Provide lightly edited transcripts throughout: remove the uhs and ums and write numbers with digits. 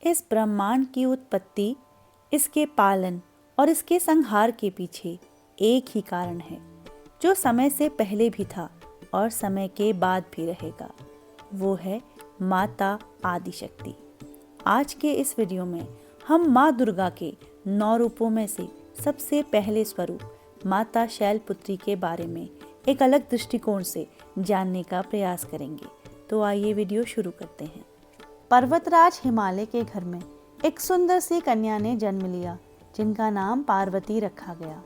इस ब्रह्मांड की उत्पत्ति, इसके पालन और इसके संहार के पीछे एक ही कारण है, जो समय से पहले भी था और समय के बाद भी रहेगा। वो है माता आदिशक्ति। आज के इस वीडियो में हम माँ दुर्गा के 9 रूपों में से सबसे पहले स्वरूप माता शैलपुत्री के बारे में एक अलग दृष्टिकोण से जानने का प्रयास करेंगे। तो आइए वीडियो शुरू करते हैं। पर्वतराज हिमालय के घर में एक सुंदर सी कन्या ने जन्म लिया, जिनका नाम पार्वती रखा गया,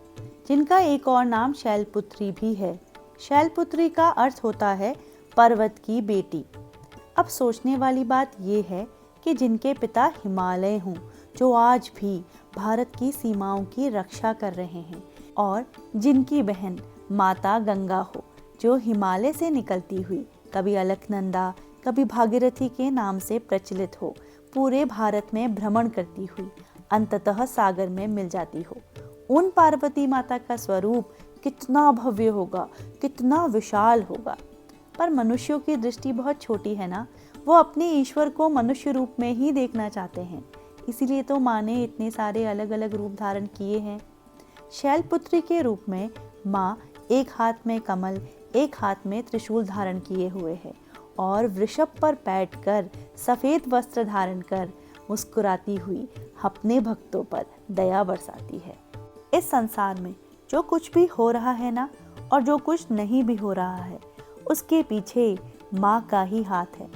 जिनका एक और नाम शैलपुत्री भी है। शैलपुत्री का अर्थ होता है पर्वत की बेटी। अब सोचने वाली बात यह है कि जिनके पिता हिमालय हों, जो आज भी भारत की सीमाओं की रक्षा कर रहे हैं, और जिनकी बहन माता गंगा हो, जो हिमालय से निकलती हुई कभी अलकनंदा कभी भागीरथी के नाम से प्रचलित हो, पूरे भारत में भ्रमण करती हुई अंततः सागर में मिल जाती हो। उन पार्वती माता का स्वरूप कितना भव्य होगा, कितना विशाल होगा। पर मनुष्यों की दृष्टि बहुत छोटी है ना, वो अपने ईश्वर को मनुष्य रूप में ही देखना चाहते हैं। इसीलिए तो माँ ने इतने सारे अलग अलग रूप धारण किए हैं। शैलपुत्री के रूप में माँ एक हाथ में कमल, एक हाथ में त्रिशूल धारण किए हुए है और वृषभ पर बैठकर सफेद वस्त्र धारण कर मुस्कुराती हुई अपने भक्तों पर दया बरसाती है। इस संसार में जो कुछ भी हो रहा है ना, और जो कुछ नहीं भी हो रहा है, उसके पीछे माँ का ही हाथ है।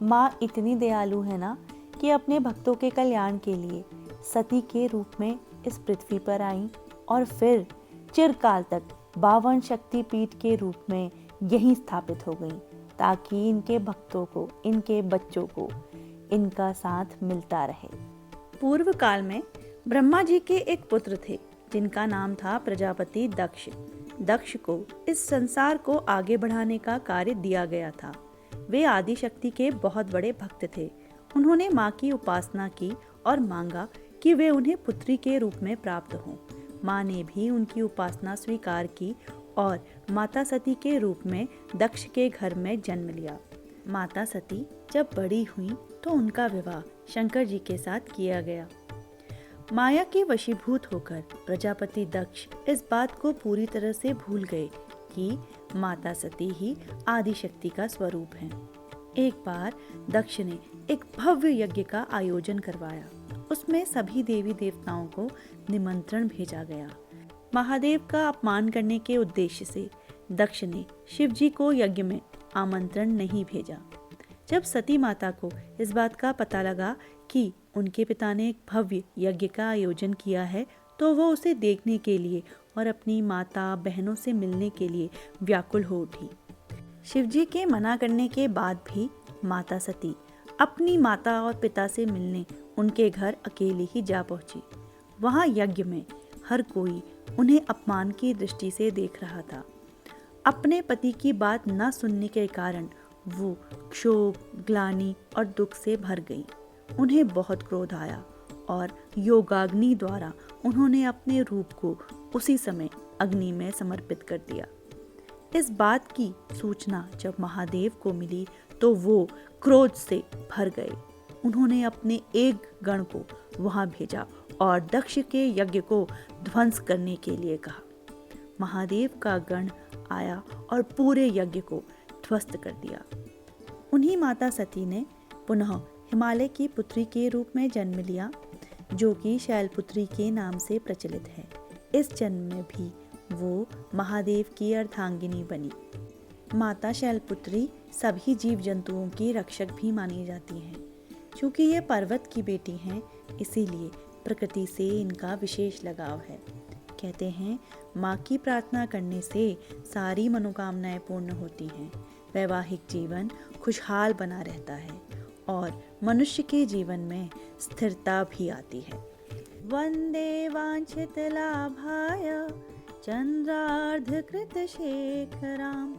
माँ इतनी दयालु है ना कि अपने भक्तों के कल्याण के लिए सती के रूप में इस पृथ्वी पर आई और फिर चिरकाल तक 52 शक्तिपीठ के रूप में यहीं स्थापित हो गई, ताकि इनके भक्तों को, इनके बच्चों को इनका साथ मिलता रहे। पूर्व काल में ब्रह्मा जी के एक पुत्र थे, जिनका नाम था प्रजापति दक्ष। दक्ष को इस संसार को आगे बढ़ाने का कार्य दिया गया था। वे आदिशक्ति के बहुत बड़े भक्त थे। उन्होंने माँ की उपासना की और मांगा कि वे उन्हें पुत्री के रूप में प्राप्त हों। माँ ने भी उनकी उपासना स्वीकार की और माता सती के रूप में दक्ष के घर में जन्म लिया। माता सती जब बड़ी हुई तो उनका विवाह शंकर जी के साथ किया गया। माया के वशीभूत होकर प्रजापति दक्ष इस बात को पूरी तरह से भूल गए कि माता सती ही आदिशक्ति का स्वरूप हैं। एक बार दक्ष ने एक भव्य यज्ञ का आयोजन करवाया। उसमें सभी देवी देवताओं को निमंत्रण भेजा गया। महादेव का अपमान करने के उद्देश्य से दक्ष ने शिव जी को यज्ञ में आमंत्रण नहीं भेजा। जब सती माता को इस बात का पता लगा कि उनके पिता ने एक भव्य यज्ञ का आयोजन किया है, तो वो उसे देखने के लिए और अपनी माता बहनों से मिलने के लिए व्याकुल हो उठी। शिव जी के मना करने के बाद भी माता सती अपनी माता और पिता से मिलने उनके घर अकेली ही जा पहुंची। वहां यज्ञ में हर कोई उन्हें अपमान की दृष्टि से देख रहा था। अपने पति की बात न सुनने के कारण वो क्षोभ, ग्लानि और दुख से भर गई। उन्हें बहुत क्रोध आया और योगाग्नि द्वारा उन्होंने अपने रूप को उसी समय अग्नि में समर्पित कर दिया। इस बात की सूचना जब महादेव को मिली तो वो क्रोध से भर गए। उन्होंने अपने एक गण को वहां भेजा और दक्ष के यज्ञ को ध्वंस करने के लिए कहा। महादेव का गण आया और पूरे यज्ञ को ध्वस्त कर दिया। उन्हीं माता सती ने पुनः हिमालय की पुत्री के रूप में जन्म लिया, जो कि शैलपुत्री के नाम से प्रचलित है। इस जन्म में भी वो महादेव की अर्धांगिनी बनी। माता शैलपुत्री सभी जीव जंतुओं की रक्षक भी मानी जाती हैं। चूँकि ये पर्वत की बेटी हैं, इसीलिए प्रकृति से इनका विशेष लगाव है। कहते हैं माँ की प्रार्थना करने से सारी मनोकामनाएं पूर्ण होती हैं, वैवाहिक जीवन खुशहाल बना रहता है और मनुष्य के जीवन में स्थिरता भी आती है। वंदे वांछित लाभाय चंद्रार्धकृत शेखराम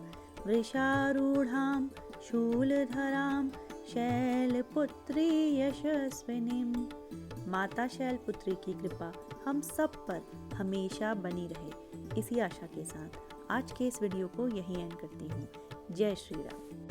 वृषारूढ़ां शूलधरां शैलपुत्री यशस्विनीं। माता शैलपुत्री की कृपा हम सब पर हमेशा बनी रहे। इसी आशा के साथ आज के इस वीडियो को यहीं एंड करती हूँ। जय श्री राम।